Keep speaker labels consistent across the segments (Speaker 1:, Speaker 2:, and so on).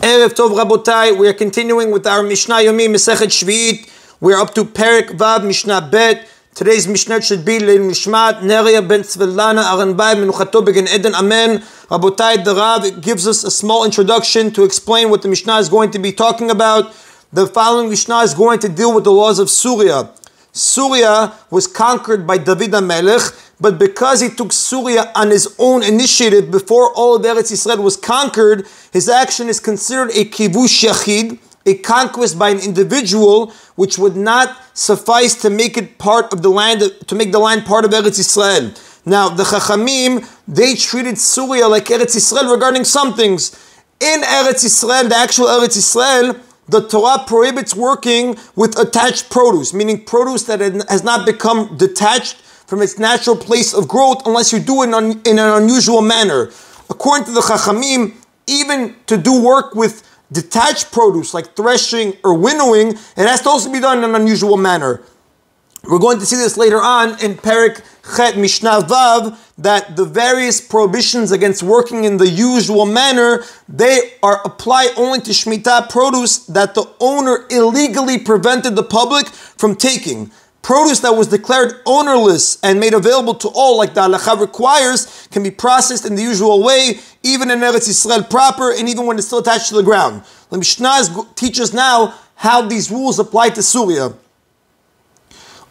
Speaker 1: Erev Tov Rabotai, we are continuing with our Mishna Yomi, Mesechet Sheviit. We are up to Perek Vav, Mishnah Bet. Today's Mishnah should be Leil Mishmat, Neria ben Tzvelana, Aranbai, Menuchato Begen Eden, Amen. Rabotai, the Rav gives us a small introduction to explain what the Mishnah is going to be talking about. The following Mishnah is going to deal with the laws of Syria. Syria was conquered by David HaMelech, but because he took Syria on his own initiative before all of Eretz Yisrael was conquered, his action is considered a kivush yachid, a conquest by an individual, which would not suffice to make it part of the land, to make the land part of Eretz Yisrael. Now, the Chachamim, they treated Syria like Eretz Yisrael regarding some things. In Eretz Yisrael, the actual Eretz Yisrael, the Torah prohibits working with attached produce, meaning produce that has not become detached from its natural place of growth unless you do it in an unusual manner. According to the Chachamim, even to do work with detached produce like threshing or winnowing, it has to also be done in an unusual manner. We're going to see this later on in Perek Chet Mishnah Vav, that the various prohibitions against working in the usual manner, they are apply only to Shemitah produce that the owner illegally prevented the public from taking. Produce that was declared ownerless and made available to all, like the halacha requires, can be processed in the usual way, even in Eretz Yisrael proper, and even when it's still attached to the ground. The Mishnah teaches now how these rules apply to Syria.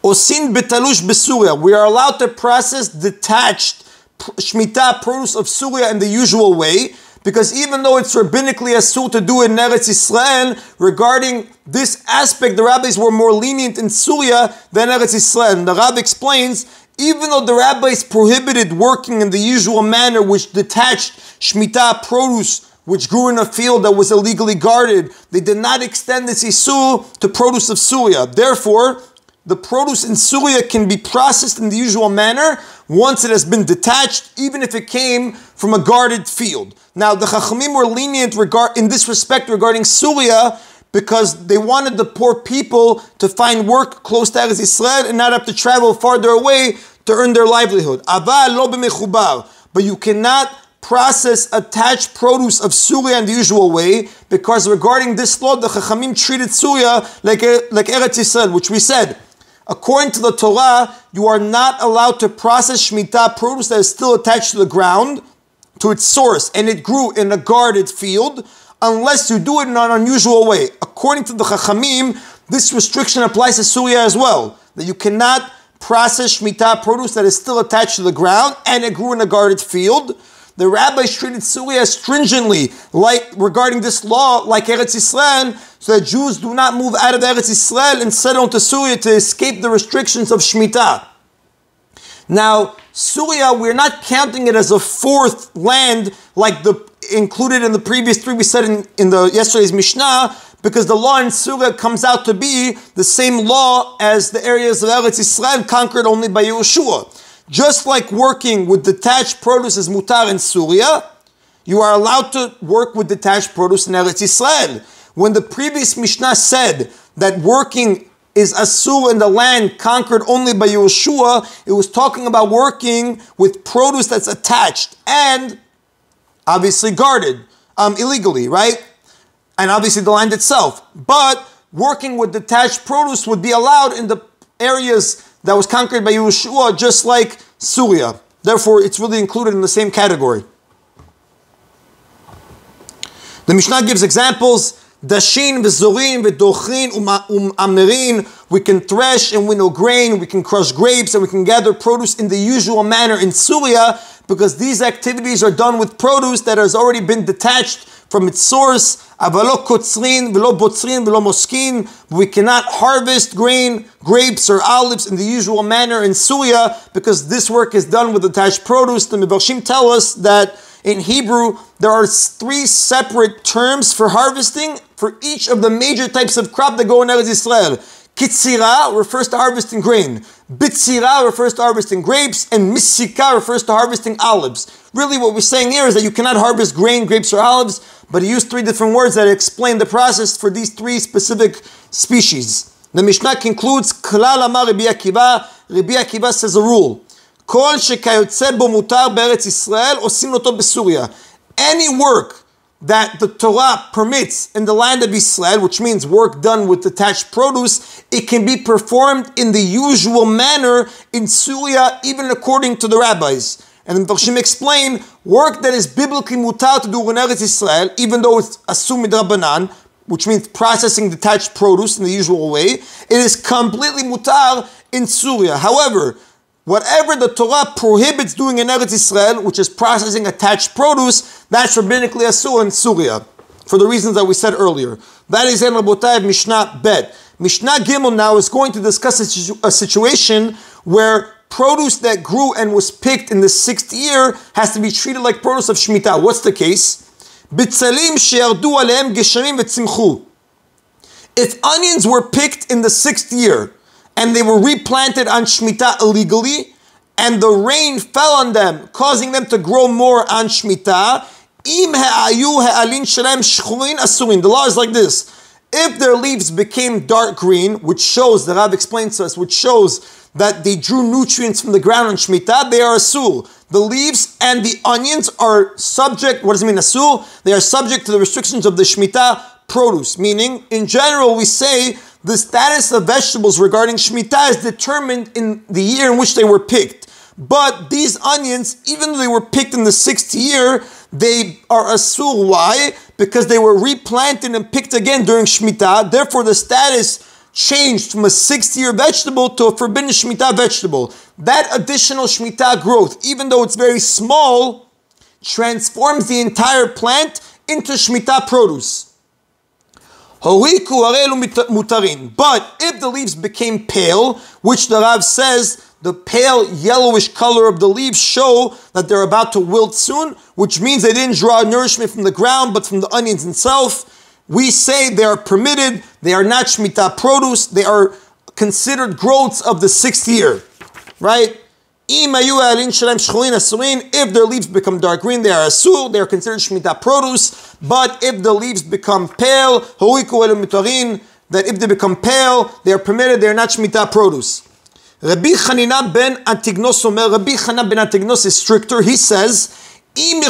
Speaker 1: Osin betalush beSuria. We are allowed to process detached Shemitah produce of Syria in the usual way, because even though it's rabbinically asur to do it in Eretz Yisrael, regarding this aspect, the rabbis were more lenient in Syria than Eretz Yisrael. And the Rav explains, even though the rabbis prohibited working in the usual manner, which detached Shemitah produce, which grew in a field that was illegally guarded, they did not extend this isur to produce of Syria. Therefore, the produce in Syria can be processed in the usual manner once it has been detached, even if it came from a guarded field. Now, the Chachamim were lenient in this respect regarding Syria because they wanted the poor people to find work close to Eretz Yisrael and not have to travel farther away to earn their livelihood. Aval lo b'mechubar. But you cannot process attached produce of Syria in the usual way, because regarding this law, the Chachamim treated Syria like Eretz Yisrael, which we said, according to the Torah, you are not allowed to process Shemitah produce that is still attached to the ground, to its source, and it grew in a guarded field, unless you do it in an unusual way. According to the Chachamim, this restriction applies to Syria as well, that you cannot process Shemitah produce that is still attached to the ground, and it grew in a guarded field. The rabbis treated Syria stringently, like regarding this law, like Eretz Yisrael, so that Jews do not move out of Eretz Yisrael and settle into Syria to escape the restrictions of Shemitah. Now, Syria, we're not counting it as a fourth land like the included in the previous three we said in yesterday's Mishnah, because the law in Syria comes out to be the same law as the areas of Eretz Yisrael conquered only by Yehoshua. Just like working with detached produce is mutar in Syria, you are allowed to work with detached produce in Eretz Yisrael. When the previous Mishnah said that working is asur in the land conquered only by Yehoshua, it was talking about working with produce that's attached and obviously guarded illegally, right? And obviously the land itself. But working with detached produce would be allowed in the areas that was conquered by Yehoshua, just like Syria. Therefore, it's really included in the same category. The Mishnah gives examples. Dashin v'zorin v'dochin u'amirin. We can thresh and winnow grain, we can crush grapes, and we can gather produce in the usual manner in Syria, because these activities are done with produce that has already been detached from its source. Avalo kotzrin v'lo botzrin v'lo moskin. We cannot harvest grain, grapes, or olives in the usual manner in Syria, because this work is done with detached produce. The Midrashim tell us that in Hebrew, there are three separate terms for harvesting for each of the major types of crop that go in Eretz Yisrael. Kitzira refers to harvesting grain. Bitzira refers to harvesting grapes. And Misika refers to harvesting olives. Really what we're saying here is that you cannot harvest grain, grapes, or olives, but he used three different words that explain the process for these three specific species. The Mishnah concludes, Klal Amar Rabbi Akiva. Rabbi Akiva says a rule. Kol shekayotze bo mutar be'eretz Yisrael osim oto beSuria. Any work that the Torah permits in the land of Israel, which means work done with detached produce, it can be performed in the usual manner in Syria, even according to the rabbis. And the Mepharshim explain, work that is biblically mutar to do in Eretz Israel, even though it's assumed midrabanan, which means processing detached produce in the usual way, it is completely mutar in Syria. However, whatever the Torah prohibits doing in Eretz Israel, which is processing attached produce, that's rabbinically asur in Syria, for the reasons that we said earlier. That is in Rabotai Mishnah Bet. Mishnah Gimel now is going to discuss a situation where produce that grew and was picked in the 6th year has to be treated like produce of Shemitah. What's the case? Bitzalim she'yardu alehem geshamim v'tzimchu. If onions were picked in the 6th year and they were replanted on Shemitah illegally, and the rain fell on them, causing them to grow more on Shemitah, im ha'ayu ha'alin shalem shchurin asurin. The law is like this. If their leaves became dark green, which shows, the Rav explains to us, which shows that they drew nutrients from the ground on Shemitah, they are asur. The leaves and the onions are subject, what does it mean asur? They are subject to the restrictions of the Shemitah produce. Meaning, in general, we say the status of vegetables regarding Shemitah is determined in the year in which they were picked. But these onions, even though they were picked in the 6th year, they are asur. Why? Because they were replanted and picked again during Shemitah. Therefore, the status changed from a 6th year vegetable to a forbidden Shemitah vegetable. That additional Shemitah growth, even though it's very small, transforms the entire plant into Shemitah produce. But if the leaves became pale, which the Rav says the pale yellowish color of the leaves show that they're about to wilt soon, which means they didn't draw nourishment from the ground but from the onions itself, we say they are permitted, they are not Shemitah produce, they are considered growths of the 6th year, right? If their leaves become dark green, they are asur, they are considered Shemitah produce. But if the leaves become pale, that if they become pale, they are permitted, they are not Shemitah produce. Rabbi Chanina ben Antignos Rabbi Chanina ben Antignos is stricter. He says, if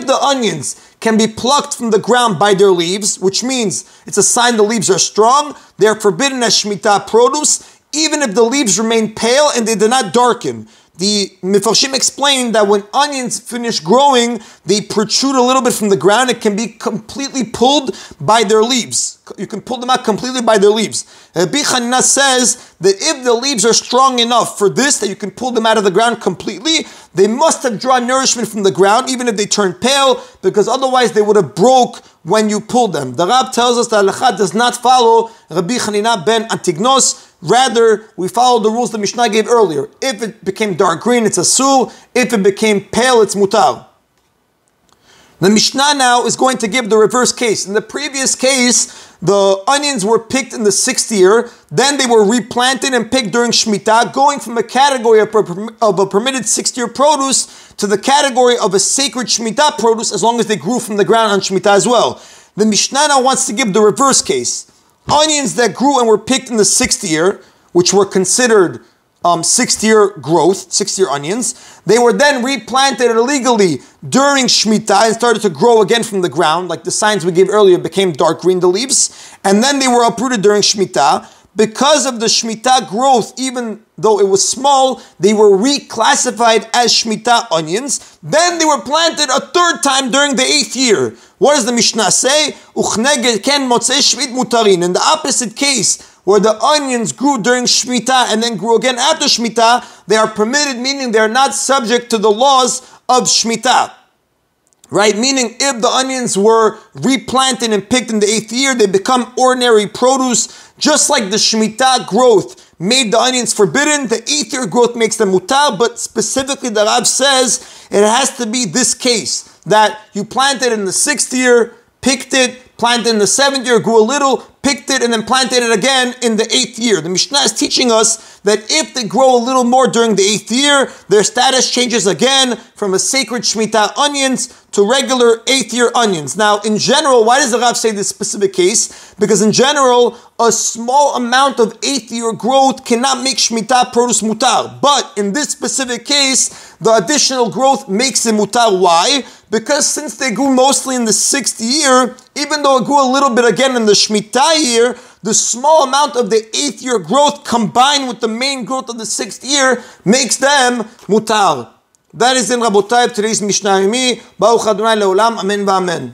Speaker 1: the onions can be plucked from the ground by their leaves, which means it's a sign the leaves are strong, they are forbidden as Shemitah produce, even if the leaves remain pale and they do not darken. The Mefarshim explained that when onions finish growing, they protrude a little bit from the ground. It can be completely pulled by their leaves. You can pull them out completely by their leaves. Rabbi Chanina says that if the leaves are strong enough for this, that you can pull them out of the ground completely, they must have drawn nourishment from the ground, even if they turn pale, because otherwise they would have broke when you pulled them. The Rab tells us that Halakha does not follow Rabbi Chanina ben Antignos. Rather, we follow the rules the Mishnah gave earlier. If it became dark green, it's asur. If it became pale, it's mutar. The Mishnah now is going to give the reverse case. In the previous case, the onions were picked in the 6th year, then they were replanted and picked during Shemitah, going from a category of a permitted 6th year produce to the category of a sacred Shemitah produce, as long as they grew from the ground on Shemitah as well. The Mishnah now wants to give the reverse case. Onions that grew and were picked in the 6th year, which were considered 6th year growth, 6th year onions, they were then replanted illegally during Shemitah and started to grow again from the ground, like the signs we gave earlier became dark green, the leaves, and then they were uprooted during Shemitah. Because of the Shemitah growth, even though it was small, they were reclassified as Shemitah onions. Then they were planted a 3rd time during the 8th year. What does the Mishnah say? In the opposite case, where the onions grew during Shemitah and then grew again after Shemitah, they are permitted, meaning they are not subject to the laws of Shemitah. Right? Meaning if the onions were replanted and picked in the 8th year, they become ordinary produce, just like the Shemitah growth made the onions forbidden, the 8th year growth makes them mutar, but specifically the Rav says it has to be this case, that you planted in the 6th year, picked it, planted in the 7th year, grew a little, picked it, and then planted it again in the 8th year. The Mishnah is teaching us that if they grow a little more during the 8th year, their status changes again from a sacred Shemitah onions to regular 8th year onions. Now, in general, why does the Rav say this specific case? Because in general, a small amount of 8th year growth cannot make Shemitah produce mutar. But in this specific case, the additional growth makes it mutar. Why? because since they grew mostly in the 6th year, even though it grew a little bit again in the Shemitah year, the small amount of the 8th year growth combined with the main growth of the 6th year makes them mutar. That is in Rabotai today's Mishna Yomi. Baruch Adonai Leolam. Amen v'amen.